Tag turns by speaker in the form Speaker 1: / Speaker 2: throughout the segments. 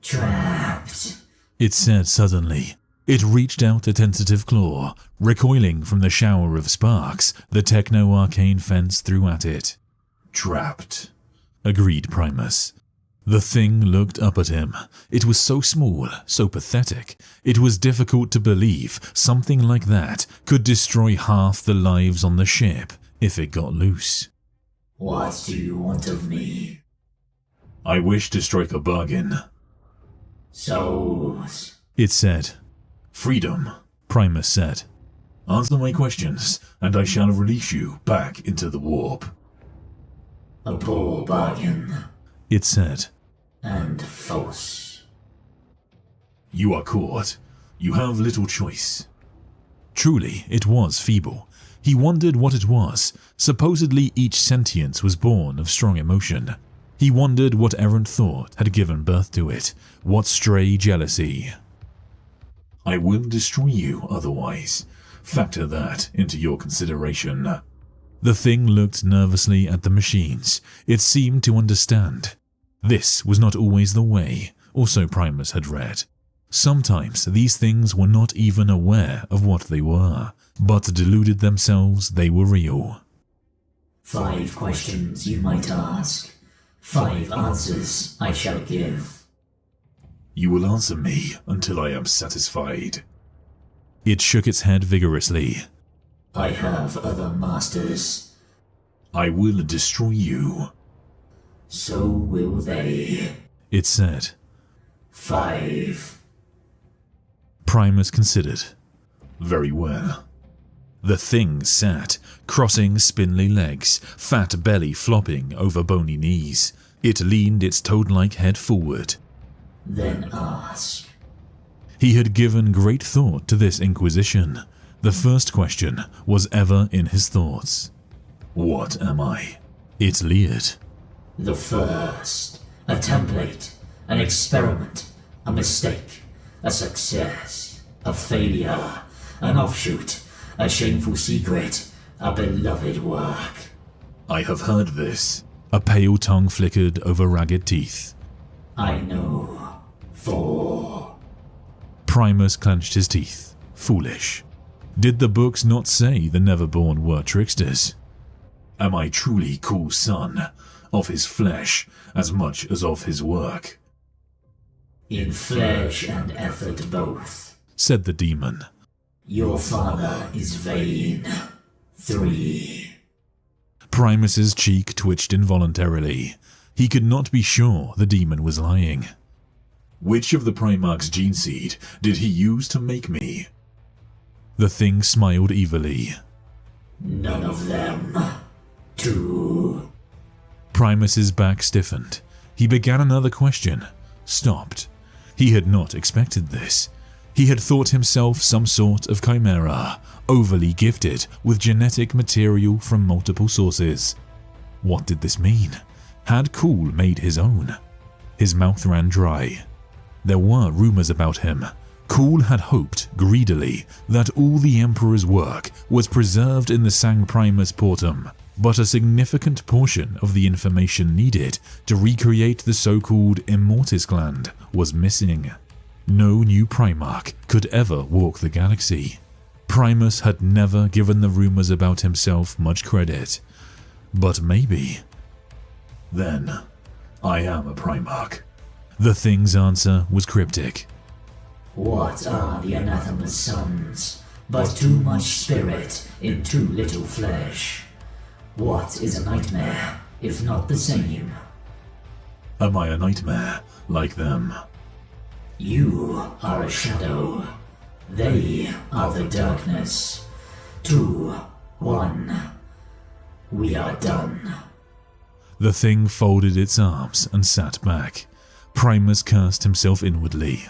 Speaker 1: Trapped,
Speaker 2: it said suddenly. It reached out a tentative claw, recoiling from the shower of sparks the techno-arcane fence threw at it. Trapped, agreed Primus. The thing looked up at him. It was so small, so pathetic. It was difficult to believe something like that could destroy half the lives on the ship if it got loose.
Speaker 1: What do you want of me?
Speaker 2: I wish to strike a bargain.
Speaker 1: Souls,
Speaker 2: it said. Freedom, Primus said. Answer my questions, and I shall release you back into the warp.
Speaker 1: A poor bargain,
Speaker 2: it said.
Speaker 1: And false.
Speaker 2: You are caught. You have little choice. Truly, it was feeble. He wondered what it was. Supposedly each sentience was born of strong emotion. He wondered what errant thought had given birth to it. What stray jealousy. I will destroy you otherwise. Factor that into your consideration. The thing looked nervously at the machines. It seemed to understand. This was not always the way, or so Primus had read. Sometimes these things were not even aware of what they were, but deluded themselves they were real.
Speaker 1: 5 questions you might ask. 5 answers I shall give.
Speaker 2: You will answer me until I am satisfied. It shook its head vigorously.
Speaker 1: I have other masters.
Speaker 2: I will destroy you.
Speaker 1: So will they,
Speaker 2: it said.
Speaker 1: 5.
Speaker 2: Primus considered. Very well. The thing sat, crossing spindly legs, fat belly flopping over bony knees. It leaned its toad-like head forward.
Speaker 1: Then ask.
Speaker 2: He had given great thought to this inquisition. The first question was ever in his thoughts. What am I? It leered.
Speaker 1: The first. A template. An experiment. A mistake. A success. A failure. An offshoot. A shameful secret. A beloved work.
Speaker 2: I have heard this. A pale tongue flickered over ragged teeth.
Speaker 1: I know. 4.
Speaker 2: Primus clenched his teeth. Foolish. Did the books not say the Neverborn were tricksters? Am I truly Cawl's son, of his flesh as much as of his work?
Speaker 1: In flesh and effort both,
Speaker 2: said the demon.
Speaker 1: Your father is vain. 3.
Speaker 2: Primus's cheek twitched involuntarily. He could not be sure the demon was lying. Which of the Primarch's gene seed did he use to make me? The thing smiled evilly.
Speaker 1: None of them. 2.
Speaker 2: Primus's back stiffened. He began another question. Stopped. He had not expected this. He had thought himself some sort of chimera, overly gifted with genetic material from multiple sources. What did this mean? Had Cawl made his own? His mouth ran dry. There were rumors about him. Cawl had hoped, greedily, that all the Emperor's work was preserved in the Sang Primus Portum, but a significant portion of the information needed to recreate the so-called Immortis gland was missing. No new Primarch could ever walk the galaxy. Primus had never given the rumors about himself much credit. But maybe. Then, I am a Primarch. The thing's answer was cryptic.
Speaker 1: What are the anathema's sons, but too much spirit in too little flesh? What is a nightmare, if not the same?
Speaker 2: Am I a nightmare, like them?
Speaker 1: You are a shadow. They are the darkness. 2, 1. We are done.
Speaker 2: The thing folded its arms and sat back. Primus cursed himself inwardly.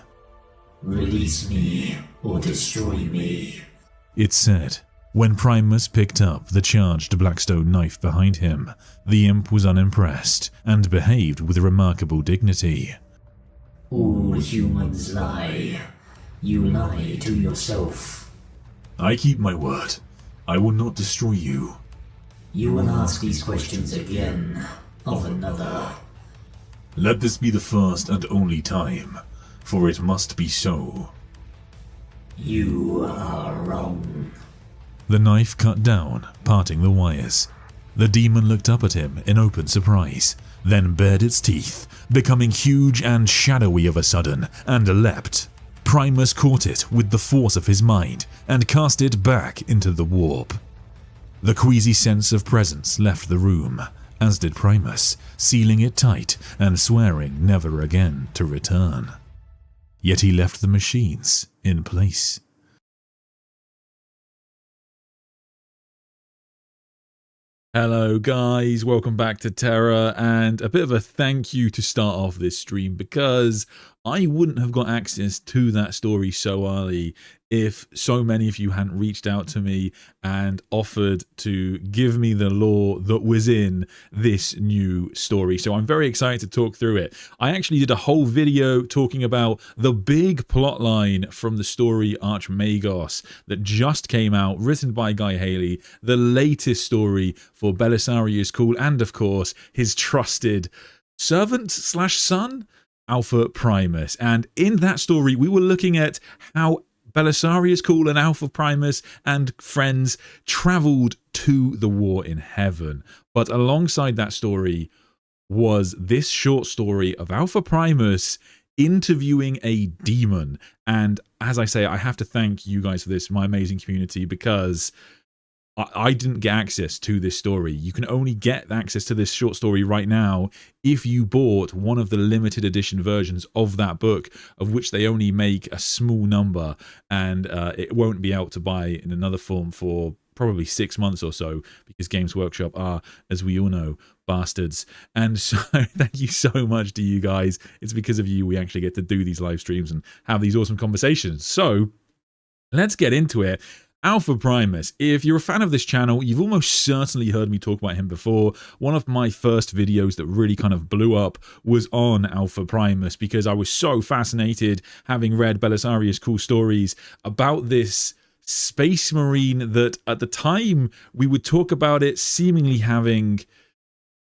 Speaker 1: Release me or destroy me,
Speaker 2: it said. When Primus picked up the charged Blackstone knife behind him, the imp was unimpressed and behaved with remarkable dignity.
Speaker 1: All humans lie. You lie to yourself.
Speaker 2: I keep my word. I will not destroy you.
Speaker 1: You will ask these questions again, of another.
Speaker 2: Let this be the first and only time, for it must be so.
Speaker 1: You are wrong.
Speaker 2: The knife cut down, parting the wires. The demon looked up at him in open surprise, then bared its teeth, becoming huge and shadowy of a sudden, and leapt. Primus caught it with the force of his mind and cast it back into the warp. The queasy sense of presence left the room, as did Primus, sealing it tight and swearing never again to return. Yet he left the machines in place. Hello guys, welcome back to Terra, and a bit of a thank you to start off this stream because I wouldn't have got access to that story so early if so many of you hadn't reached out to me and offered to give me the lore that was in this new story. So I'm very excited to talk through it. I actually did a whole video talking about the big plotline from the story Archmagos that just came out, written by Guy Haley, the latest story for Belisarius Cawl, and of course his trusted servant slash son, Alpha Primus. And in that story we were looking at how Belisarius Cawl and Alpha Primus and friends travelled to the war in heaven. But alongside that story was this short story of Alpha Primus interviewing a demon. And as I say, I have to thank you guys for this, my amazing community, because I didn't get access to this story. You can only get access to this short story right now if you bought one of the limited edition versions of that book, of which they only make a small number, and it won't be out to buy in another form for probably 6 months or so, because Games Workshop are, as we all know, bastards. And so thank you so much to you guys. It's because of you we actually get to do these live streams and have these awesome conversations. So let's get into it. Alpha Primus. If you're a fan of this channel, you've almost certainly heard me talk about him before. One of my first videos that really kind of blew up was on Alpha Primus, because I was so fascinated, having read Belisarius Cawl stories, about this space marine that at the time we would talk about it seemingly having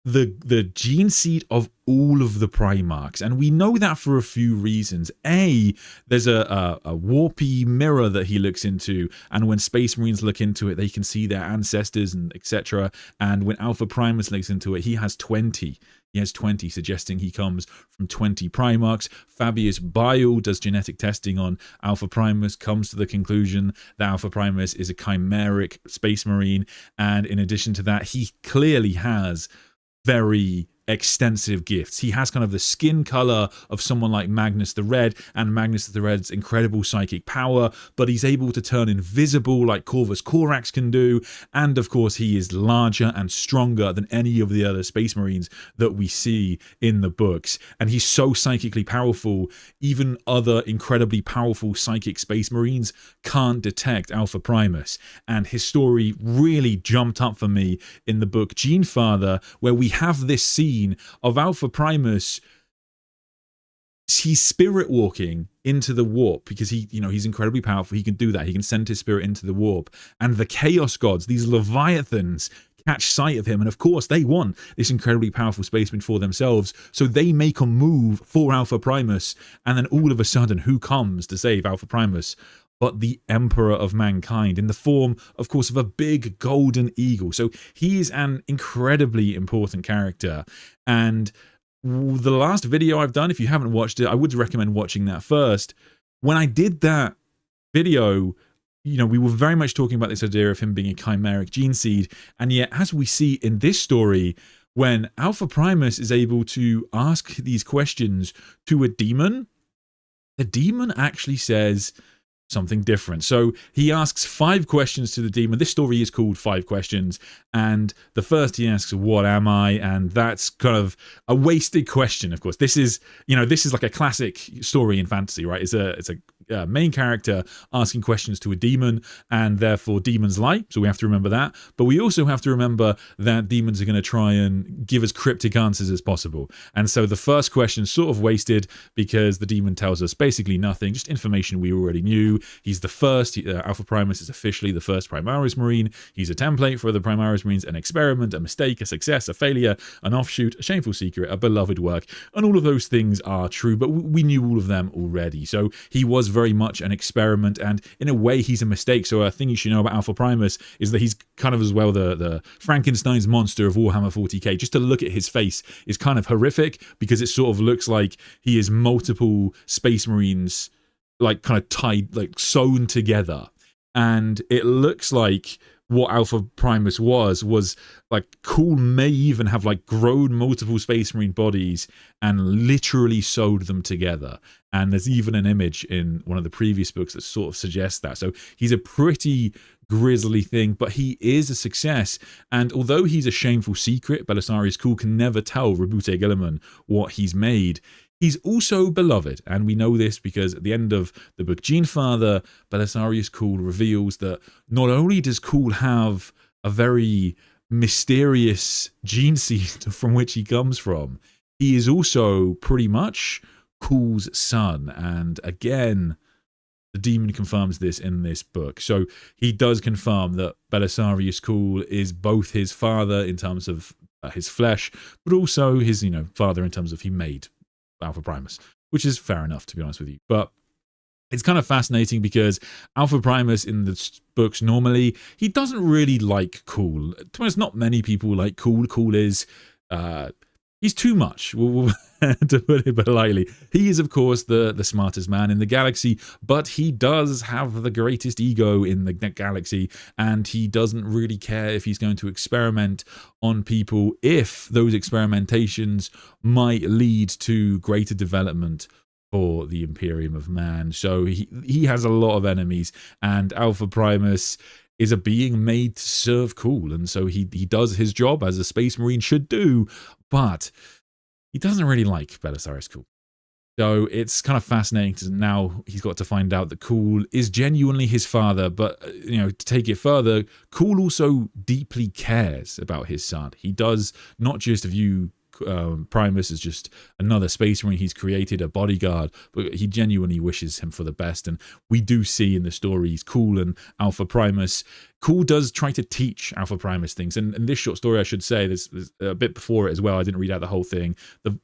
Speaker 2: the gene seed of all of the Primarchs, and we know that for a few reasons. There's a warpy mirror that he looks into, and when Space Marines look into it, they can see their ancestors and etc. And when Alpha Primus looks into it, he has 20. He has 20, suggesting he comes from 20 Primarchs. Fabius Bile does genetic testing on Alpha Primus, comes to the conclusion that Alpha Primus is a chimeric Space Marine, and in addition to that, he clearly has very extensive gifts. He has kind of the skin color of someone like Magnus the Red, and Magnus the Red's incredible psychic power, but he's able to turn invisible like Corvus Corax can do, and of course he is larger and stronger than any of the other Space Marines that we see in the books, and he's so psychically powerful, even other incredibly powerful psychic Space Marines can't detect Alpha Primus. And his story really jumped up for me in the book Gene Father, where we have this scene of Alpha Primus. He's spirit walking into the warp because he's incredibly powerful. He can do that. He can send his spirit into the warp, and the Chaos Gods, these Leviathans, catch sight of him, and of course they want this incredibly powerful spaceman for themselves, so they make a move for Alpha Primus, and then all of a sudden, who comes to save Alpha Primus but the Emperor of Mankind, in the form, of course, of a big golden eagle. So he is an incredibly important character. And the last video I've done, if you haven't watched it, I would recommend watching that first. When I did that video, we were very much talking about this idea of him being a chimeric gene seed. And yet, as we see in this story, when Alpha Primus is able to ask these questions to a demon, the demon actually says something different. So he asks 5 questions to the demon. This story is called 5 Questions, and the first he asks, "What am I?" And that's kind of a wasted question. Of course, this is like a classic story in fantasy, right? It's a main character asking questions to a demon, and therefore demons lie, so we have to remember that. But we also have to remember that demons are going to try and give as cryptic answers as possible. And so the first question sort of wasted because the demon tells us basically nothing, just information we already knew. He's the first, Alpha Primus is officially the first Primaris Marine. He's a template for the Primaris Marines, an experiment, a mistake, a success, a failure, an offshoot, a shameful secret, a beloved work, and all of those things are true, but we knew all of them already. So he was very much an experiment, and in a way he's a mistake. So a thing you should know about Alpha Primus is that he's kind of as well the Frankenstein's monster of Warhammer 40k. Just to look at his face is kind of horrific because it sort of looks like he is multiple Space Marines like kind of tied, like sewn together, and it looks like what Alpha Primus was like Cawl may even have like grown multiple Space Marine bodies and literally sewed them together. And there's even an image in one of the previous books that sort of suggests that. So he's a pretty grisly thing, but he is a success. And although he's a shameful secret, Belisarius Cawl can never tell Rabute Guilliman what he's made. He's also beloved, and we know this because at the end of the book Genefather, Belisarius Cawl reveals that not only does Cawl have a very mysterious gene seed from which he comes from, he is also pretty much Cawl's son. And again, the demon confirms this in this book. So he does confirm that Belisarius Cawl is both his father in terms of his flesh, but also his, father in terms of he made Alpha Primus, which is fair enough, to be honest with you. But it's kind of fascinating because Alpha Primus in the books normally, he doesn't really like Cawl. To be honest, not many people like Cawl. Cawl is he's too much, to put it politely. He is, of course, the smartest man in the galaxy, but he does have the greatest ego in the galaxy, and he doesn't really care if he's going to experiment on people if those experimentations might lead to greater development for the Imperium of Man. So he has a lot of enemies, and Alpha Primus is a being made to serve Cawl, and so he does his job as a Space Marine should do, but he doesn't really like Belisarius Cawl. So it's kind of fascinating to now he's got to find out that Cawl is genuinely his father, but to take it further, Cawl also deeply cares about his son. He does not just view Primus as just another Space Marine he's created, a bodyguard, but he genuinely wishes him for the best. And we do see in the stories Cawl and Alpha Primus. Cawl does try to teach Alpha Primus things, and in this short story, I should say, there's a bit before it as well. I didn't read out the whole thing. The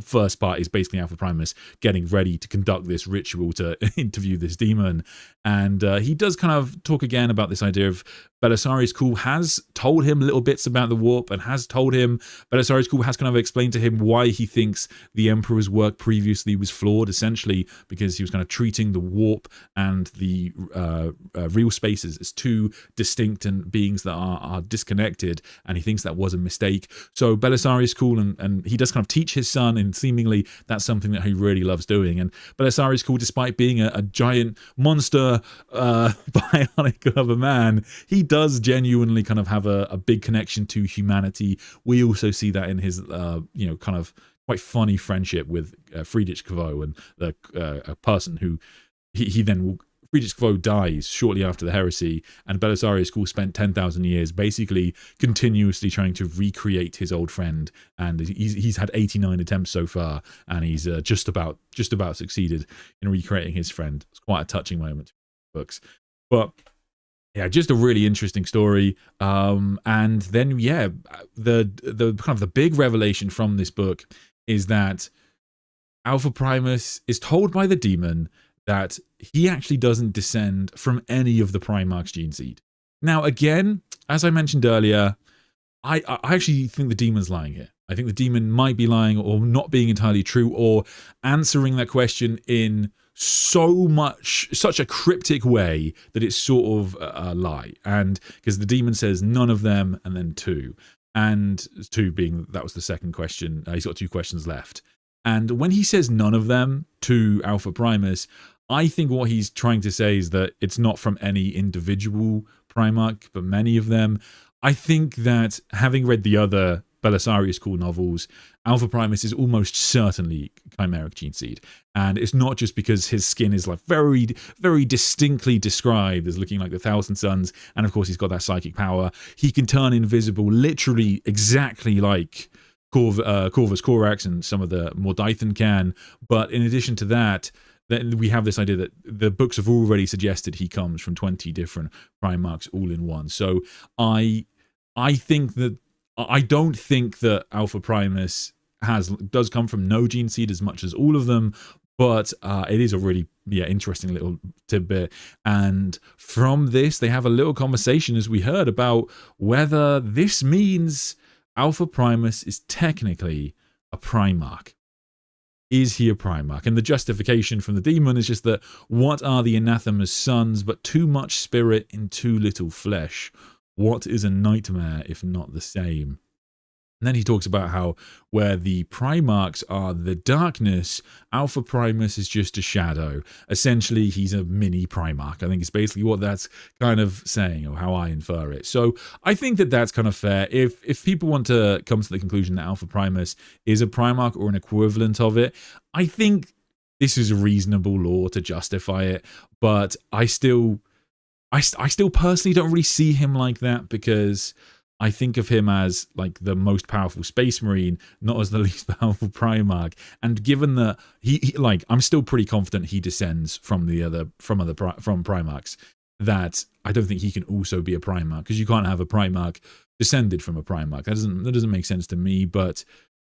Speaker 2: first part is basically Alpha Primus getting ready to conduct this ritual to interview this demon, and he does kind of talk again about this idea of Belisarius Cawl has told him little bits about the warp, and has told him, Belisarius Cawl has kind of explained to him why he thinks the Emperor's work previously was flawed, essentially because he was kind of treating the warp and the real spaces as two distinct and beings that are disconnected, and he thinks that was a mistake. So Belisarius Cawl, and he does kind of teach his son, and seemingly that's something that he really loves doing. And Belisarius Cawl, despite being a giant monster bionic of a man, he does genuinely kind of have a big connection to humanity. We also see that in his kind of quite funny friendship with Friedrich Kvo, and a person who he then will. Friedrich Kvo dies shortly after the heresy, and Belisarius Cawl spent 10,000 years basically continuously trying to recreate his old friend, and he's had 89 attempts so far, and he's just about succeeded in recreating his friend. It's quite a touching moment in the books. But yeah, just a really interesting story. And then the kind of the big revelation from this book is that Alpha Primus is told by the demon that he actually doesn't descend from any of the Primarch's gene seed. Now, again, as I mentioned earlier, I actually think the demon's lying here. I think the demon might be lying, or not being entirely true, or answering that question in such a cryptic way that it's sort of a lie. And because the demon says none of them, and then two, and two being that was the second question. He's got two questions left. And when he says none of them to Alpha Primus, I think what he's trying to say is that it's not from any individual Primarch, but many of them. I think that having read the other Belisarius Cawl novels, Alpha Primus is almost certainly Chimeric gene seed. And it's not just because his skin is like very, very distinctly described as looking like the Thousand Suns, and of course he's got that psychic power. He can turn invisible literally exactly like Corvus Corax and some of the Mordythan can. But in addition to that, then we have this idea that the books have already suggested he comes from 20 different Primarchs all in one. So I think that I don't think that Alpha Primus does come from no gene seed as much as all of them, but it is a really interesting little tidbit. And from this, they have a little conversation, as we heard, about whether this means Alpha Primus is technically a Primarch. Is he a Primarch? And the justification from the demon is just that what are the anathema's sons but too much spirit in too little flesh? What is a nightmare if not the same? And then he talks about how where the Primarchs are the darkness, Alpha Primus is just a shadow. Essentially, he's a mini Primarch. I think it's basically what that's kind of saying, or how I infer it. So I think that that's kind of fair. If people want to come to the conclusion that Alpha Primus is a Primarch or an equivalent of it, I think this is a reasonable law to justify it. But I still personally don't really see him like that, because I think of him as like the most powerful Space Marine, not as the least powerful Primarch. And given that he like, I'm still pretty confident he descends from Primarchs, that I don't think he can also be a Primarch, because you can't have a Primarch descended from a Primarch. That doesn't make sense to me. But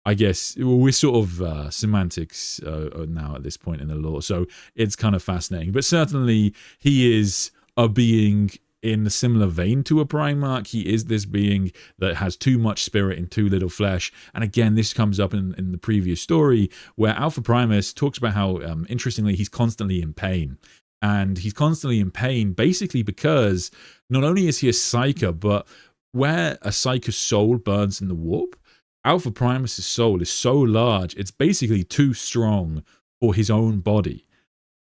Speaker 2: I guess we're sort of semantics now at this point in the lore, so it's kind of fascinating. But certainly he is a being in a similar vein to a Primarch. He is this being that has too much spirit in too little flesh. And again, this comes up in the previous story, where Alpha Primus talks about how, interestingly, he's constantly in pain. And he's constantly in pain basically because not only is he a Psyker, but where a Psyker's soul burns in the warp, Alpha Primus's soul is so large, it's basically too strong for his own body.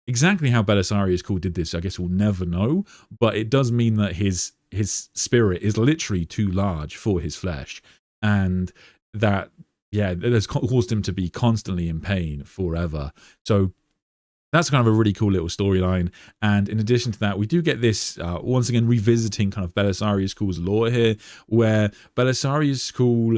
Speaker 2: Exactly how Belisarius Cawl did this, I guess we'll never know, but it does mean that his spirit is literally too large for his flesh, and that, it has caused him to be constantly in pain forever. So that's kind of a really cool little storyline. And in addition to that, we do get this, once again, revisiting kind of Belisarius Cawl's lore here, where Belisarius Cawl,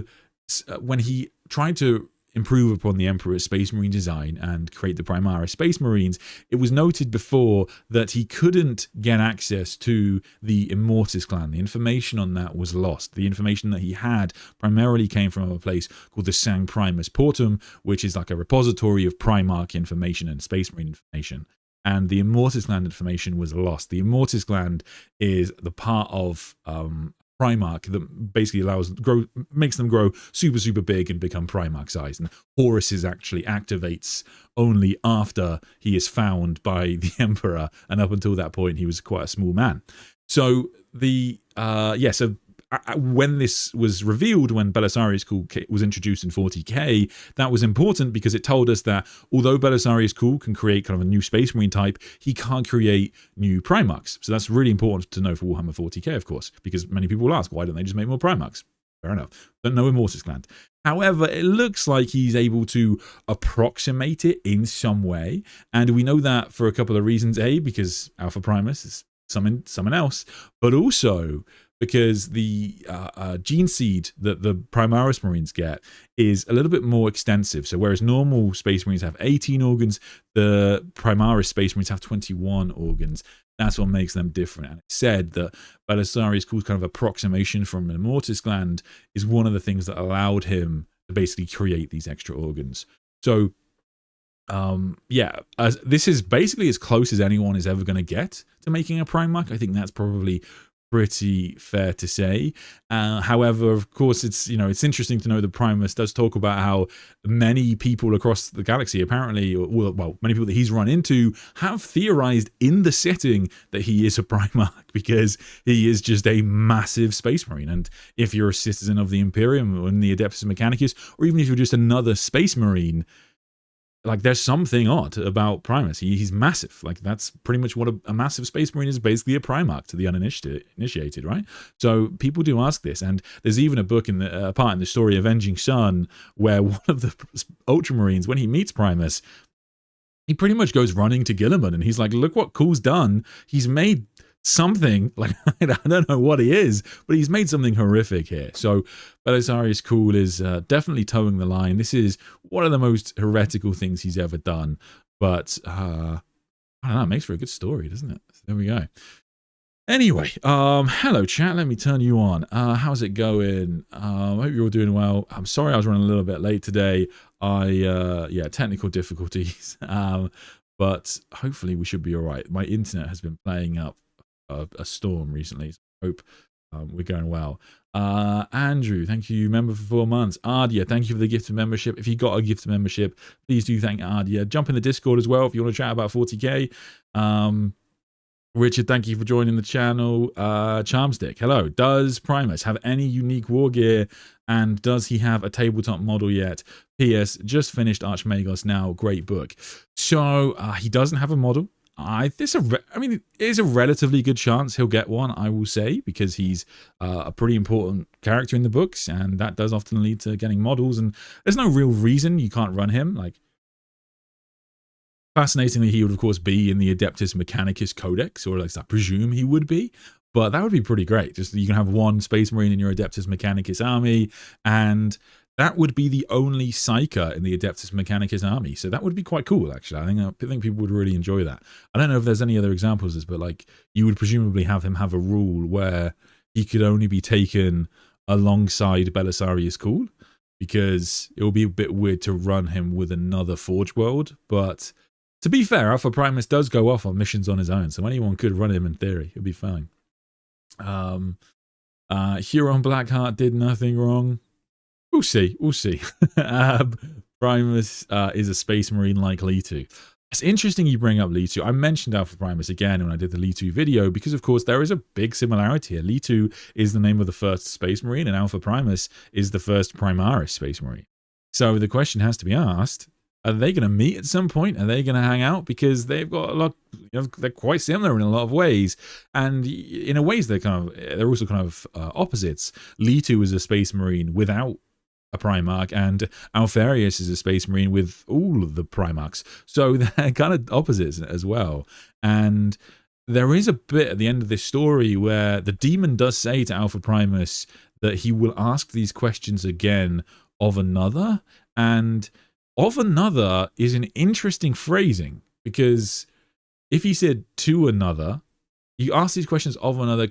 Speaker 2: when he tried to improve upon the Emperor's Space Marine design and create the Primaris Space Marines, it was noted before that he couldn't get access to the Immortis clan. The information on that was lost. The information that he had primarily came from a place called the Sang Primus Portum, which is like a repository of Primarch information and Space Marine information. And the Immortis Gland information was lost. The Immortis Gland is the part of Primarch that basically makes them grow super, super big and become Primarch size. And Horus actually activates only after he is found by the Emperor, and up until that point he was quite a small man. So when this was revealed, when Belisarius Cawl was introduced in 40k, that was important because it told us that although Belisarius Cawl can create kind of a new Space Marine type, he can't create new Primarchs. So that's really important to know for Warhammer 40k, of course, because many people will ask, why don't they just make more Primarchs? Fair enough. But no Immortis Gland. However, it looks like he's able to approximate it in some way. And we know that for a couple of reasons. A, because Alpha Primus is someone else, but also because the gene seed that the Primaris Marines get is a little bit more extensive. So whereas normal Space Marines have 18 organs, the Primaris Space Marines have 21 organs. That's what makes them different. And it's said that Belisarius Cawl's kind of approximation from an Immortis Gland is one of the things that allowed him to basically create these extra organs. So this is basically as close as anyone is ever going to get to making a Primarch. I think that's probably pretty fair to say. However, of course, it's interesting to know that Primus does talk about how many people across the galaxy, apparently, many people that he's run into, have theorized in the setting that he is a Primarch because he is just a massive Space Marine. And if you're a citizen of the Imperium or in the Adeptus Mechanicus, or even if you're just another Space Marine, like there's something odd about Primus. He's massive. Like that's pretty much what a massive Space Marine is, basically a Primarch to the uninitiated, right? So people do ask this, and there's even a book in the part in the story Avenging Sun where one of the Ultramarines, when he meets Primus, he pretty much goes running to Gilliman, and he's like, look what Cool's done. He's made something, like, I don't know what he is, but he's made something horrific here. So Belisarius Cawl is definitely towing the line. This is one of the most heretical things he's ever done, but I don't know, it makes for a good story, doesn't it? So there we go. Anyway, hello chat, let me turn you on. How's it going? I hope you're all doing well. I'm sorry I was running a little bit late today. Yeah, technical difficulties, but hopefully we should be all right. My internet has been playing up a storm recently, so I hope we're going well. Andrew, thank you, member for 4 months. Ardia, thank you for the gift of membership. If you got a gift of membership, please do thank Ardia. Jump in the Discord as well if you want to chat about 40k. Richard, thank you for joining the channel. Charmstick, hello. Does Primus have any unique war gear, and does he have a tabletop model yet? P.S. Just finished Archmagos now, great book. So he doesn't have a model. I mean, there's a relatively good chance he'll get one, I will say, because he's a pretty important character in the books, and that does often lead to getting models, and there's no real reason you can't run him. Like, fascinatingly, he would of course be in the Adeptus Mechanicus Codex, or at least I presume he would be, but that would be pretty great. Just you can have one Space Marine in your Adeptus Mechanicus army, and that would be the only Psyker in the Adeptus Mechanicus army. So that would be quite cool, actually. I think people would really enjoy that. I don't know if there's any other examples of this, but like you would presumably have him have a rule where he could only be taken alongside Belisarius Cawl, because it will be a bit weird to run him with another Forge World. But to be fair, Alpha Primus does go off on missions on his own, so anyone could run him in theory. It'll be fine. Huron Blackheart did nothing wrong. We'll see. We'll see. Primus is a Space Marine like Leetu. It's interesting you bring up Leetu. I mentioned Alpha Primus again when I did the Leetu video because, of course, there is a big similarity here. Leetu is the name of the first Space Marine, and Alpha Primus is the first Primaris Space Marine. So the question has to be asked, are they going to meet at some point? Are they going to hang out? Because they've got a lot, they're quite similar in a lot of ways. And in a ways, they're also kind of opposites. Leetu is a Space Marine without a Primarch, and Alfarius is a Space Marine with all of the Primarchs. So they're kind of opposites as well. And there is a bit at the end of this story where the demon does say to Alpha Primus that he will ask these questions again of another. And of another is an interesting phrasing, because if he said to another, you ask these questions of another,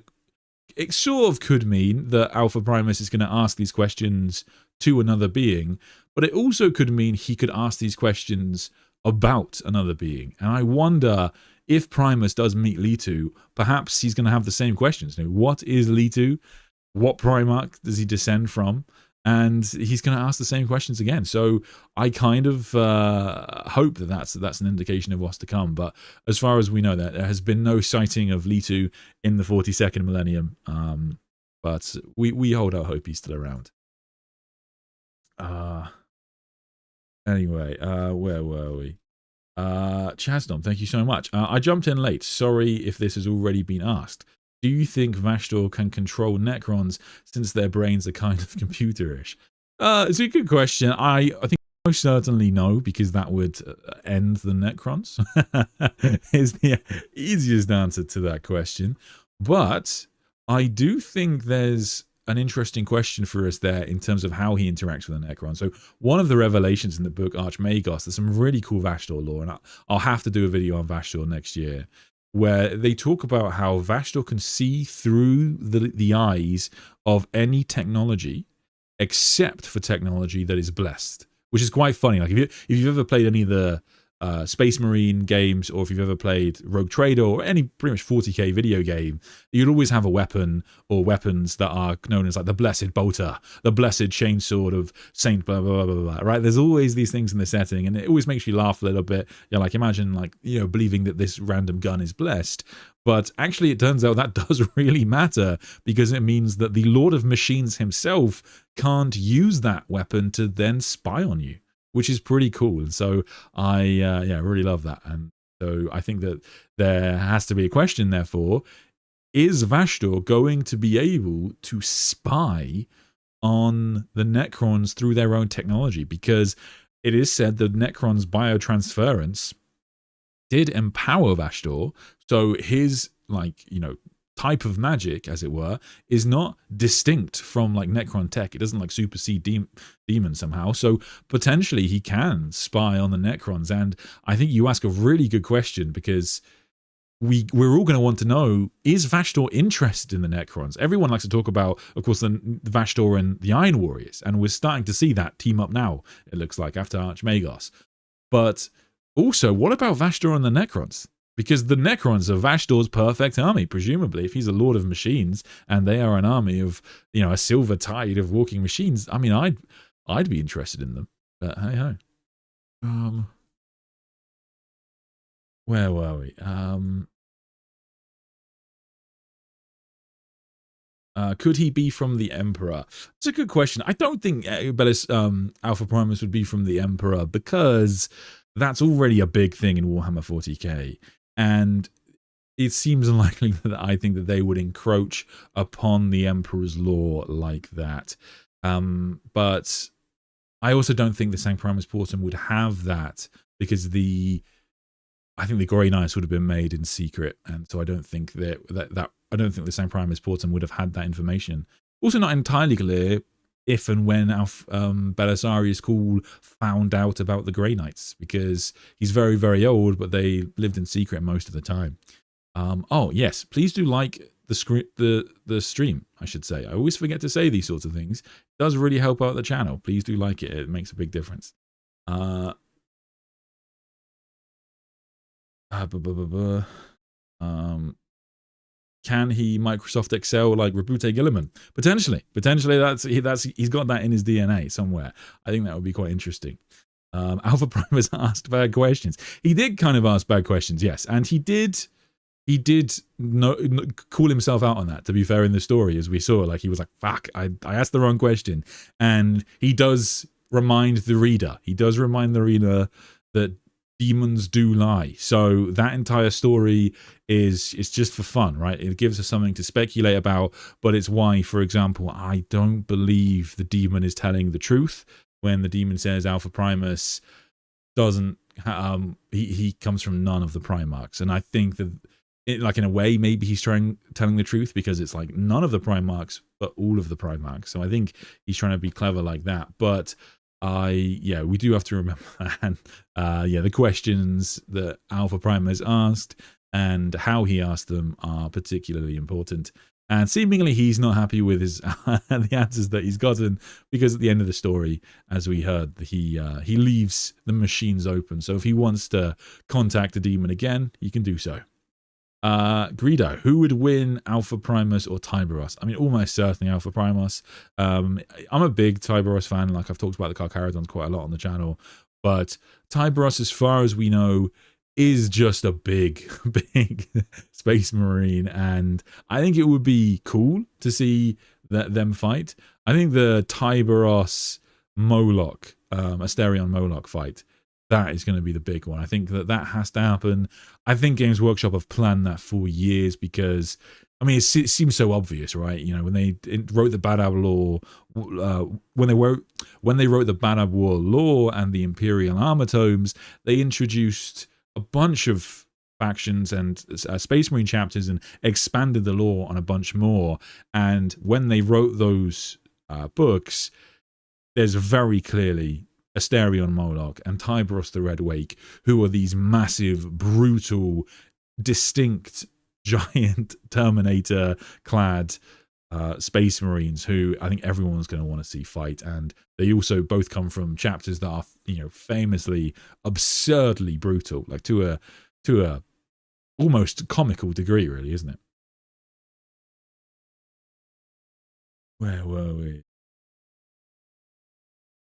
Speaker 2: it sort of could mean that Alpha Primus is going to ask these questions to another being, but it also could mean he could ask these questions about another being. And I wonder if Primus does meet Leetu, perhaps he's going to have the same questions. You know, what is Leetu? What Primarch does he descend from? And he's going to ask the same questions again. So I kind of hope that that's an indication of what's to come. But as far as we know, that there has been no sighting of Leetu in the 42nd millennium. But we hold our hope he's still around. Anyway, where were we? Chasdom, thank you so much. I jumped in late. Sorry if this has already been asked. Do you think Vashtorr can control Necrons since their brains are kind of computerish? It's a good question. I think most certainly no, because that would end the Necrons. Is the easiest answer to that question. But I do think there's an interesting question for us there in terms of how he interacts with the Necron. So one of the revelations in the book Archmagos, there's some really cool Vashtorr lore, and I'll have to do a video on Vashtorr next year, where they talk about how Vashtorr can see through the eyes of any technology except for technology that is blessed, which is quite funny. Like if you've ever played any of the Space Marine games, or if you've ever played Rogue Trader or any pretty much 40k video game, you'd always have a weapon or weapons that are known as like the Blessed Bolter, the Blessed Chainsword of Saint blah blah blah blah, right? There's always these things in the setting, and it always makes you laugh a little bit. You're like, imagine like, you know, believing that this random gun is blessed. But actually it turns out that does really matter, because it means that the Lord of Machines himself can't use that weapon to then spy on you. which is pretty cool. And so I really love that. And so I think that there has to be a question, therefore, is Vashtorr going to be able to spy on the Necrons through their own technology? Because it is said that Necron's biotransference did empower Vashtorr, so his, like, you know, type of magic, as it were, is not distinct from like Necron tech. It doesn't like supersede demon somehow. So potentially he can spy on the Necrons. And I think you ask a really good question, because we're all going to want to know, is Vashtorr interested in the Necrons? Everyone likes to talk about, of course, the Vashtorr and the Iron Warriors, and we're starting to see that team up now, it looks like, after Archmagos. But also, what about Vashtorr and the Necrons? Because the Necrons are Vashtorr's perfect army, presumably, if he's a lord of machines, and they are an army of, you know, a silver tide of walking machines. I mean, I'd be interested in them. But hey ho. Where were we? Could he be from the Emperor? It's a good question. I don't think Bellis Alpha Primus would be from the Emperor, because that's already a big thing in Warhammer 40k. And it seems unlikely that I think that they would encroach upon the Emperor's law like that. But I also don't think the Sanctimonious Portum would have that, because I think the Grey Knights would have been made in secret, and so I don't think I don't think the Sanctimonious Portum would have had that information. Also, not entirely clear if and when Belisarius Cawl found out about the Grey Knights, because he's very, very old, but they lived in secret most of the time. Oh yes, please do like the stream, I should say. I always forget to say these sorts of things. It does really help out the channel. Please do like it. It makes a big difference. Can he Microsoft Excel like Rabute Gilliman? Potentially. He's got that in his DNA somewhere. I think that would be quite interesting. Alpha Primus asked bad questions. He did kind of ask bad questions, yes, and he did call himself out on that, to be fair, in the story, as we saw. Like, he was like, fuck, I asked the wrong question. And he does remind the reader. That demons do lie. So that entire story is just for fun, right? It gives us something to speculate about, but it's why, for example, I don't believe the demon is telling the truth when the demon says Alpha Primus doesn't, he comes from none of the Primarchs. And I think that, like, in a way, maybe he's telling the truth, because it's like none of the Primarchs, but all of the Primarchs. So I think he's trying to be clever like that. But we do have to remember that. The questions that Alpha Primus asked and how he asked them are particularly important. And seemingly he's not happy with his the answers that he's gotten, because at the end of the story, as we heard, he leaves the machines open. So if he wants to contact the demon again, he can do so. Greedo, who would win, Alpha Primus or Tyberos? I mean, almost certainly Alpha Primus. I'm a big Tyberos fan. Like, I've talked about the Carcharodons quite a lot on the channel, but Tyberos, as far as we know, is just a big space marine, and I think it would be cool to see them fight. I think the Tyberos Moloch, Asterion Moloch fight, that is going to be the big one. I think that has to happen. I think Games Workshop have planned that for years, because, I mean, it seems so obvious, right? You know, when they wrote the Badab lore, when they wrote the Badab War lore and the Imperial Armor tomes, they introduced a bunch of factions and Space Marine chapters and expanded the lore on a bunch more. And when they wrote those books, there's very clearly Asterion Moloch and Tyberos the Red Wake, who are these massive, brutal, distinct, giant Terminator-clad Space Marines who I think everyone's going to want to see fight. And they also both come from chapters that are, you know, famously absurdly brutal, like to a almost comical degree, really, isn't it? Where were we?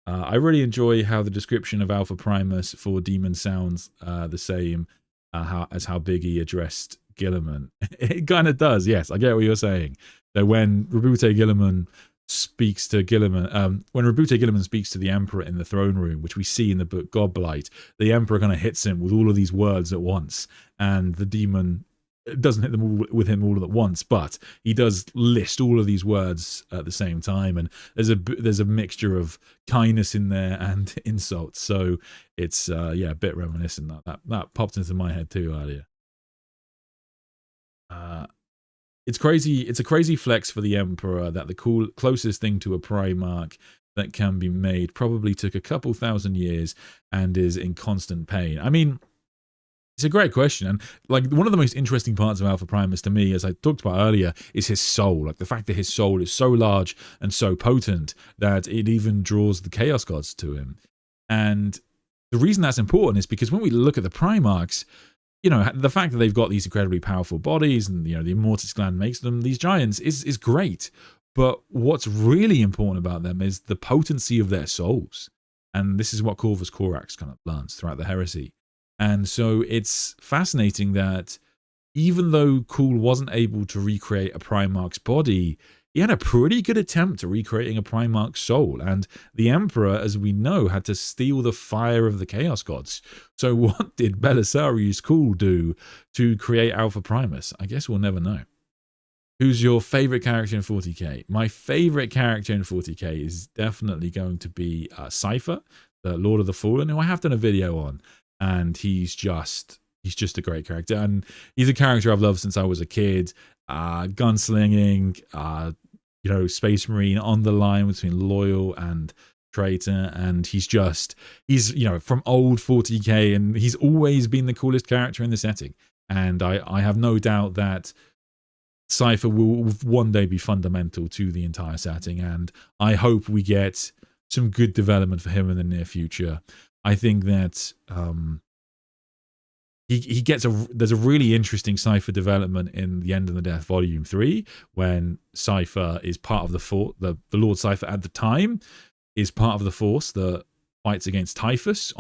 Speaker 2: I really enjoy how the description of Alpha Primus for Demon sounds the same as how big he addressed Gilliman. It kind of does, yes. I get what you're saying. So when Rabute Gilliman speaks to Gilliman, when Rabute Gilliman speaks to the Emperor in the throne room, which we see in the book Godblight, the Emperor kind of hits him with all of these words at once, and the demon doesn't hit them all with him all at once, but he does list all of these words at the same time, and there's a mixture of kindness in there and insults. So it's yeah, a bit reminiscent. That popped into my head too earlier. It's crazy. It's a crazy flex for the Emperor that the closest thing to a Primarch that can be made probably took a couple thousand years and is in constant pain. I mean, it's a great question, and like one of the most interesting parts of Alpha Primus to me, as I talked about earlier, is his soul. Like the fact that his soul is so large and so potent that it even draws the Chaos Gods to him. And the reason that's important is because when we look at the Primarchs, you know, the fact that they've got these incredibly powerful bodies, and you know, the Immortis gland makes them these giants is great. But what's really important about them is the potency of their souls, and this is what Corvus Corax kind of learns throughout the heresy. And so it's fascinating that even though Cawl wasn't able to recreate a Primarch's body, he had a pretty good attempt at recreating a Primarch's soul. And the Emperor, as we know, had to steal the fire of the Chaos Gods. So what did Belisarius Cawl do to create Alpha Primus? I guess we'll never know. Who's your favorite character in 40k? My favorite character in 40k is definitely going to be Cypher, the Lord of the Fallen, who I have done a video on. And he's just a great character, and he's a character I've loved since I was a kid. Gunslinging, you know, Space Marine, on the line between loyal and traitor, and he's you know, from old 40k, and he's always been the coolest character in the setting. And I have no doubt that Cypher will one day be fundamental to the entire setting, and I hope we get some good development for him in the near future. I think that he gets there's a really interesting Cypher development in the End of the Death Volume 3, when Cypher is part of the Lord Cypher at the time is part of the force that fights against Typhus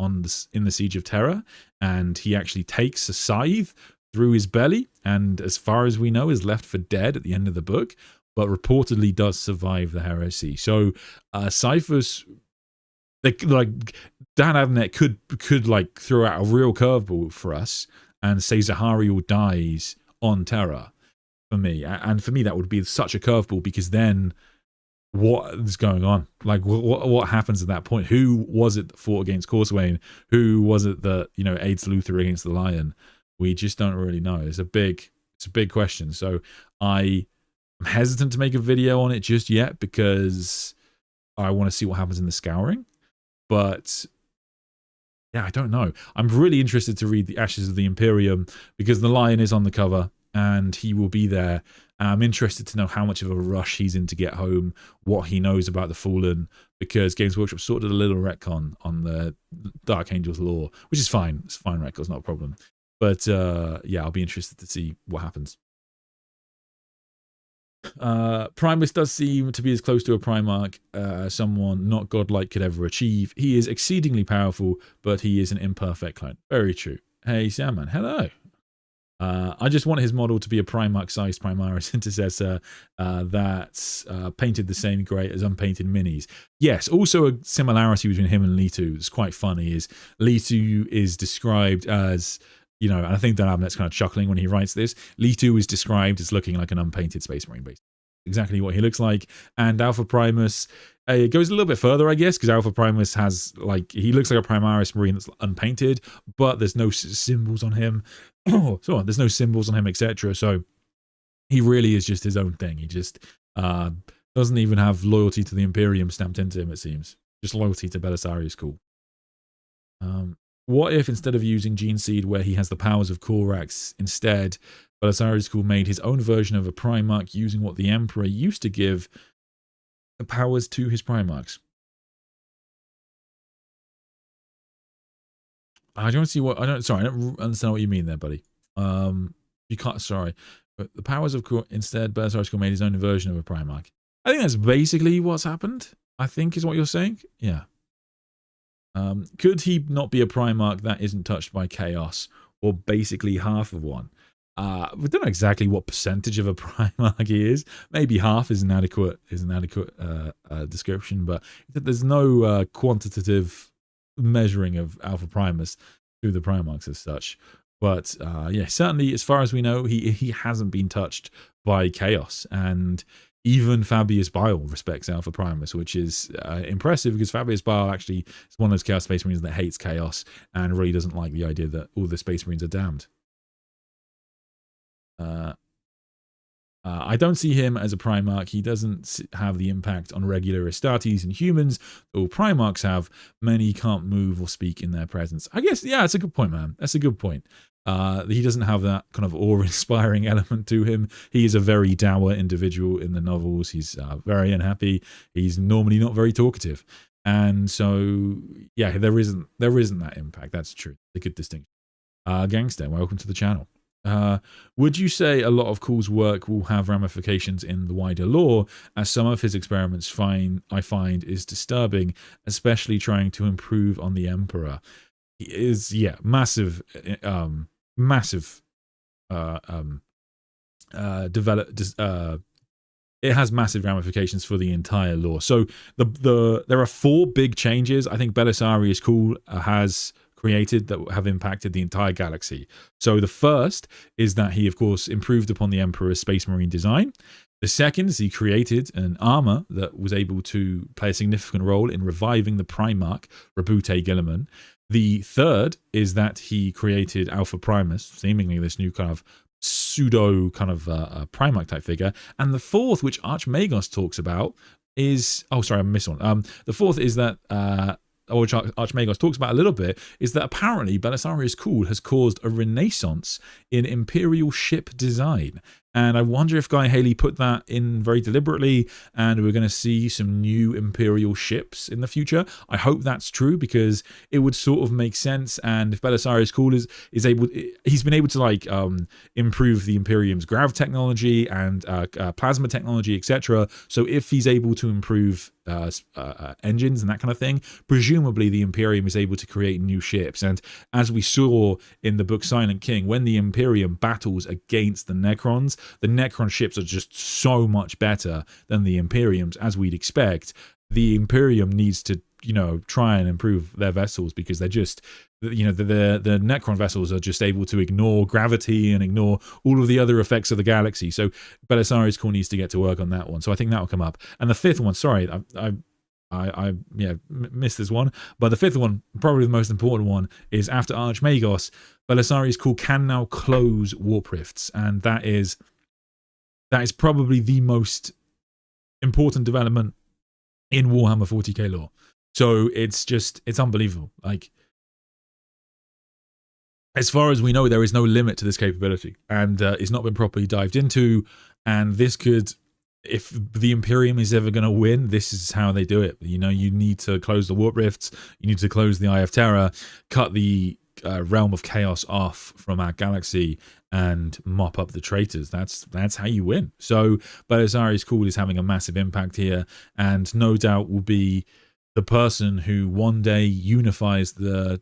Speaker 2: in the Siege of Terra, and he actually takes a scythe through his belly, and as far as we know is left for dead at the end of the book, but reportedly does survive the heresy. So Cypher's like Dan Abnett could like throw out a real curveball for us and say Zahariel dies on Terra for me, and for me that would be such a curveball, because then what is going on? Like what happens at that point? Who was it that fought against Corswain? Who was it that, you know, aids Luther against the Lion? We just don't really know. It's a big question. So I am hesitant to make a video on it just yet, because I want to see what happens in the Scouring. But yeah, I don't know. I'm really interested to read The Ashes of the Imperium, because the Lion is on the cover and he will be there. I'm interested to know how much of a rush he's in to get home, what he knows about the Fallen, because Games Workshop sort of did a little retcon on the Dark Angel's lore, which is fine. It's fine retcon, it's not a problem. But yeah, I'll be interested to see what happens. Primus does seem to be as close to a Primarch as someone not godlike could ever achieve. He is exceedingly powerful, but he is an imperfect clone. Very true. Hey, Sandman, hello. I just want his model to be a Primarch-sized Primaris intercessor that's painted the same grey as unpainted minis. Yes, also a similarity between him and Litu that's quite funny is Litu is described as, you know, and I think Dan Abnett's kind of chuckling when he writes this. Litu is described as looking like an unpainted Space Marine, basically. Exactly what he looks like. And Alpha Primus, it goes a little bit further, I guess, because Alpha Primus has, like, he looks like a Primaris Marine that's unpainted, but there's no symbols on him. Oh, so there's no symbols on him, etc. So he really is just his own thing. He just doesn't even have loyalty to the Imperium stamped into him, it seems. Just loyalty to Belisarius Cawl. What if, instead of using Gene Seed, where he has the powers of Corax, instead Belisarius Cawl made his own version of a Primarch using what the Emperor used to give the powers to his Primarchs? I don't see what I don't understand what you mean there, buddy. You can't, sorry, but the powers of instead Belisarius Cawl made his own version of a Primarch. I think that's basically what's happened, I think, is what you're saying. Yeah. Could he not be a Primarch that isn't touched by chaos, or basically half of one? We don't know exactly what percentage of a Primarch he is. Maybe half is an adequate description, but there's no quantitative measuring of Alpha Primus through the Primarchs as such. But yeah, certainly as far as we know, he hasn't been touched by chaos, and even Fabius Bile respects Alpha Primus, which is impressive, because Fabius Bile actually is one of those Chaos Space Marines that hates chaos and really doesn't like the idea that all the Space Marines are damned. I don't see him as a Primarch. He doesn't have the impact on regular Astartes and humans that all Primarchs have. Many can't move or speak in their presence. I guess, yeah, it's a good point, man. That's a good point. He doesn't have that kind of awe-inspiring element to him. He is a very dour individual in the novels. He's very unhappy. He's normally not very talkative. And so, yeah, there isn't that impact. That's true. It's a good distinction. Gangster, welcome to the channel. Would you say a lot of Cawl's work will have ramifications in the wider lore, as some of his experiments I find is disturbing, especially trying to improve on the Emperor? He is, yeah, massive it has massive ramifications for the entire lore. So there are 4 big changes I think Belisarius Cawl has created that have impacted the entire galaxy. So the first is that he, of course, improved upon the Emperor's Space Marine design. The second is he created an armor that was able to play a significant role in reviving the Primarch, Rabute Guilliman. The third is that he created Alpha Primus, seemingly this new kind of pseudo kind of Primarch type figure. And the fourth, which Archmagos talks about, is... Oh, sorry, I missed one. The fourth is that... which Archmagos talks about a little bit, is that apparently Belisarius Cawl has caused a renaissance in Imperial ship design. And I wonder if Guy Haley put that in very deliberately, and we're going to see some new Imperial ships in the future. I hope that's true, because it would sort of make sense. And if Belisarius Cawl is able, he's been able to like improve the Imperium's grav technology and plasma technology, etc. So if he's able to improve engines and that kind of thing, presumably the Imperium is able to create new ships. And as we saw in the book Silent King, when the Imperium battles against the Necrons ships are just so much better than the Imperiums, as we'd expect. The Imperium needs to, you know, try and improve their vessels, because they're just, you know, the Necron vessels are just able to ignore gravity and ignore all of the other effects of the galaxy. So Belisarius Cawl needs to get to work on that one. So I think that will come up. And the fifth one, sorry, I missed this one, but the fifth one, probably the most important one, is after Archmagos, Belisarius Cawl can now close warp rifts, and that is probably the most important development in Warhammer 40k lore. So it's unbelievable. Like, as far as we know, there is no limit to this capability, and it's not been properly dived into. And this could, if the Imperium is ever going to win, this is how they do it. You know, you need to close the warp rifts, you need to close the Eye of Terror, cut the realm of chaos off from our galaxy, and mop up the traitors. That's how you win. So Belisarius Cawl is having a massive impact here, and no doubt will be the person who one day unifies the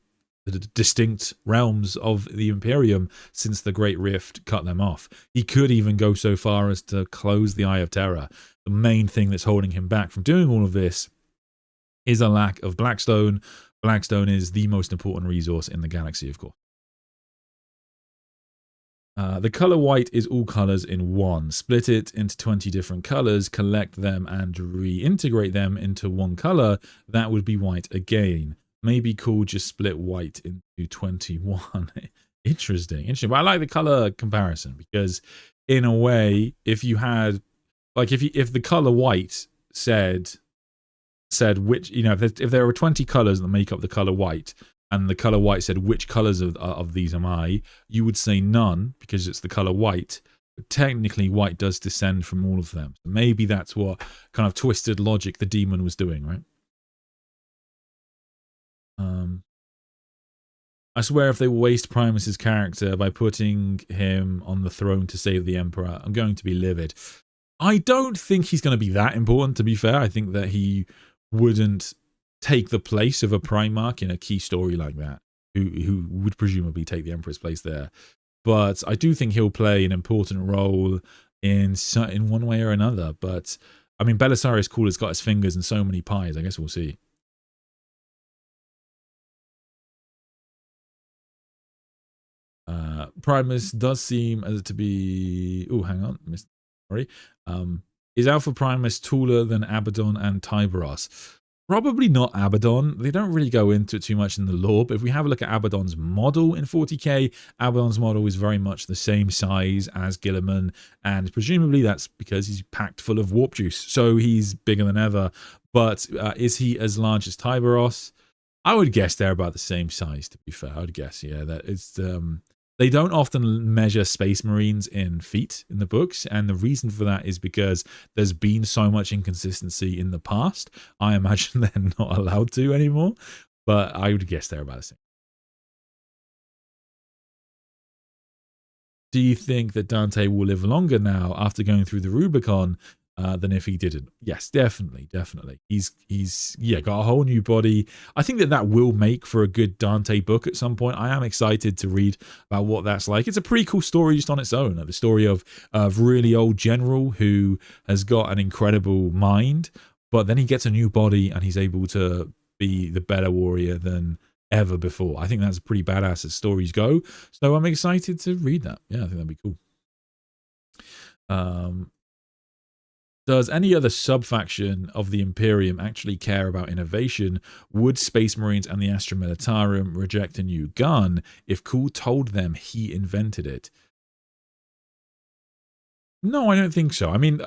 Speaker 2: distinct realms of the Imperium, since the Great Rift cut them off. He could even go so far as to close the Eye of Terror. The main thing that's holding him back from doing all of this is a lack of Blackstone. Blackstone is the most important resource in the galaxy, of course. The color white is all colors in one. Split it into 20 different colors, collect them and reintegrate them into one color. That would be white again. Maybe Cawl just split white into 21. Interesting. But I like the color comparison, because in a way, if you had, like, if the color white said which, you know, if there were 20 colors that make up the color white, and the color white said which colors of these am I, you would say none, because it's the color white. But technically, white does descend from all of them. So maybe that's what kind of twisted logic the demon was doing, right? I swear if they waste Primus's character by putting him on the throne to save the Emperor, I'm going to be livid. I don't think he's going to be that important, to be fair. I think that he wouldn't take the place of a Primarch in a key story like that, who would presumably take the Emperor's place there. but I do think he'll play an important role in one way or another. But I mean, Belisarius Cawl has got his fingers in so many pies. I guess we'll see. Primus does seem as to be. Oh, hang on, sorry. Is Alpha Primus taller than Abaddon and Tyberos? Probably not Abaddon. They don't really go into it too much in the lore, but if we have a look at Abaddon's model in 40k, Abaddon's model is very much the same size as Guilliman, and presumably that's because he's packed full of warp juice, so he's bigger than ever. But is he as large as Tyberos? I would guess they're about the same size, to be fair. I would guess, yeah, that it's they don't often measure Space Marines in feet in the books, and the reason for that is because there's been so much inconsistency in the past. I imagine they're not allowed to anymore, but I would guess they're about the same. Do you think that Dante will live longer now after going through the Rubicon than if he didn't? Yes, definitely. He's got a whole new body. I think that will make for a good Dante book at some point. I am excited to read about what that's like. It's a pretty cool story just on its own. The story of a really old general who has got an incredible mind, but then he gets a new body and he's able to be the better warrior than ever before. I think that's pretty badass as stories go. So I'm excited to read that. Yeah, I think that'd be cool. Does any other sub-faction of the Imperium actually care about innovation? Would Space Marines and the Astra Militarum reject a new gun if Cawl told them he invented it? No, I don't think so. I mean,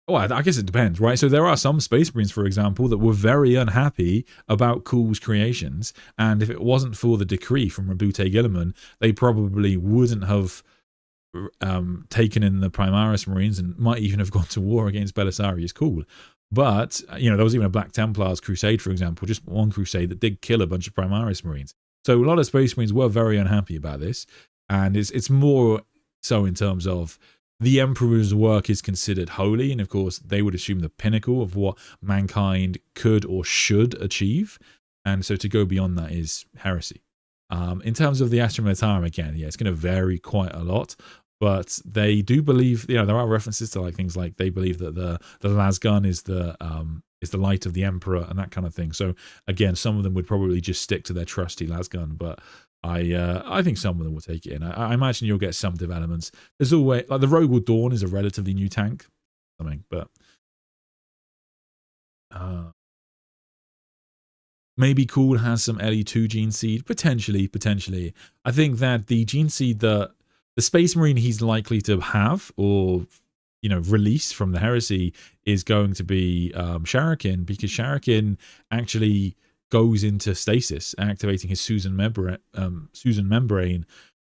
Speaker 2: well, I guess it depends, right? So there are some Space Marines, for example, that were very unhappy about Cawl's creations, and if it wasn't for the decree from Rabute Guilliman, they probably wouldn't have taken in the Primaris Marines and might even have gone to war against Belisarius Cawl. But, there was even a Black Templars crusade, for example, just one crusade that did kill a bunch of Primaris Marines. So a lot of Space Marines were very unhappy about this, and it's more so in terms of the Emperor's work is considered holy, and of course they would assume the pinnacle of what mankind could or should achieve, and so to go beyond that is heresy. In terms of the Astra Militarum, again, yeah, it's going to vary quite a lot, but they do believe, there are references to things like they believe that the lasgun is the light of the Emperor and that kind of thing. So again, some of them would probably just stick to their trusty lasgun, but I think some of them will take it in. I imagine you'll get some developments. There's always the Rogal Dawn is a relatively new tank, but maybe Cawl has some LE2 gene seed, potentially. I think that the gene seed that the Space Marine he's likely to have or release from the heresy is going to be Sharakin, because Sharakin actually goes into stasis, activating his Susan membrane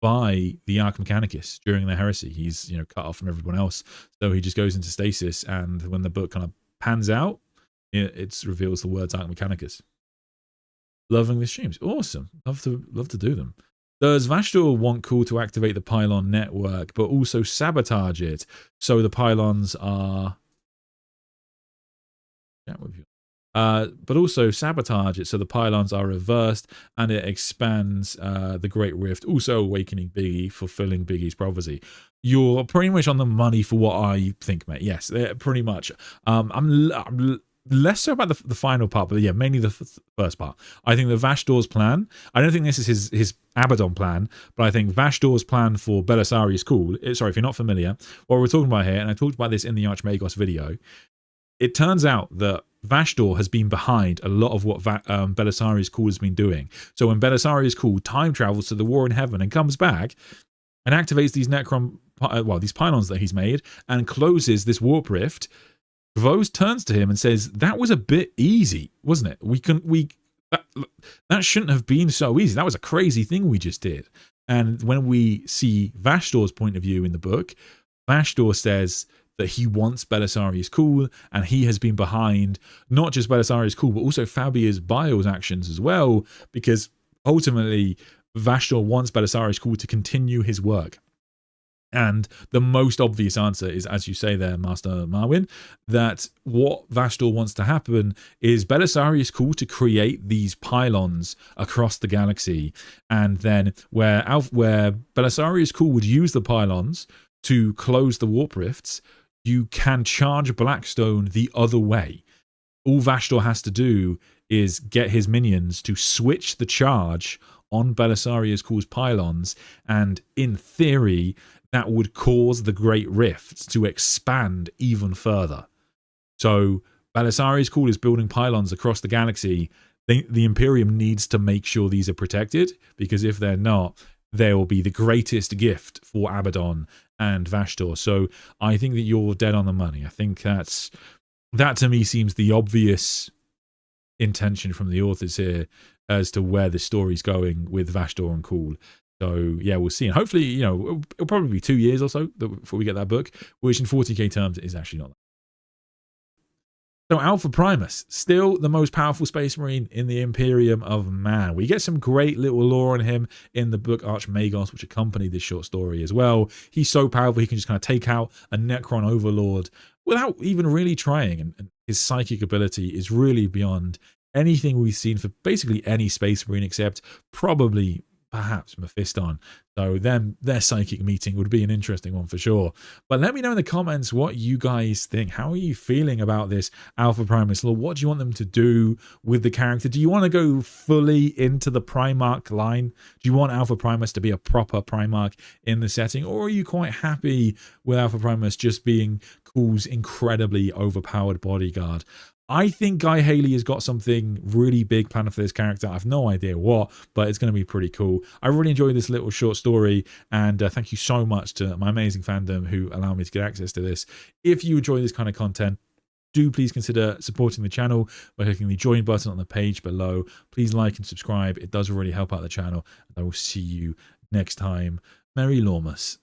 Speaker 2: by the Arc Mechanicus during the heresy. He's cut off from everyone else, so he just goes into stasis, and when the book kind of pans out, it reveals the words Arc Mechanicus. Loving the streams, awesome. Love to do them. Does Vashtorr want Cawl to activate the pylon network, but also sabotage it so the pylons are? But also sabotage it so the pylons are reversed and it expands the Great Rift, also awakening Biggie, fulfilling Biggie's prophecy. You're pretty much on the money for what I think, mate. Yes, pretty much. I'm less so about the final part, but yeah, mainly the first part. I think that Vashtorr's plan, I don't think this is his Abaddon plan, but I think Vashtorr's plan for Belisarius Cawl, sorry if you're not familiar, what we're talking about here, and I talked about this in the Archmagos video, it turns out that Vashtorr has been behind a lot of what Belisarius Cawl has been doing. So when Belisarius Cawl time travels to the War in Heaven and comes back and activates these these pylons that he's made and closes this warp rift, Vose turns to him and says, "That was a bit easy, wasn't it? That shouldn't have been so easy. That was a crazy thing we just did." And when we see Vashtorr's point of view in the book, Vashtorr says that he wants Belisarius Cawl, and he has been behind not just Belisarius Cawl, but also Fabius Bile's actions as well, because ultimately Vashtorr wants Belisarius Cawl to continue his work. And the most obvious answer is, as you say there, Master Marwyn, that what Vashtorr wants to happen is Belisarius Cawl to create these pylons across the galaxy, and then where Belisarius Cawl would use the pylons to close the warp rifts, you can charge Blackstone the other way. All Vashtorr has to do is get his minions to switch the charge on Belisarius Cawl's pylons, and in theory, that would cause the Great Rifts to expand even further. So Belisarius Cawl is building pylons across the galaxy. The Imperium needs to make sure these are protected, because if they're not, they will be the greatest gift for Abaddon and Vashtorr. So I think that you're dead on the money. I think that to me seems the obvious intention from the authors here as to where the story's going with Vashtorr and Cawl. So yeah, we'll see. And hopefully, you know, it'll probably be 2 years or so before we get that book, which in 40k terms is actually not that. So Alpha Primus, still the most powerful Space Marine in the Imperium of Man. We get some great little lore on him in the book Archmagos, which accompanied this short story as well. He's so powerful, he can just kind of take out a Necron overlord without even really trying. And his psychic ability is really beyond anything we've seen for basically any Space Marine, except probably perhaps Mephiston. So their psychic meeting would be an interesting one for sure. But let me know in the comments what you guys think. How are you feeling about this Alpha Primus lore? What do you want them to do with the character? Do you want to go fully into the Primarch line? Do you want Alpha Primus to be a proper Primarch in the setting? Or are you quite happy with Alpha Primus just being Cawl's incredibly overpowered bodyguard? I think Guy Haley has got something really big planned for this character. I have no idea what, but it's going to be pretty cool. I really enjoyed this little short story, and thank you so much to my amazing fandom who allow me to get access to this. If you enjoy this kind of content, do please consider supporting the channel by clicking the join button on the page below. Please like and subscribe. It does really help out the channel. And I will see you next time. Merry Lawmas.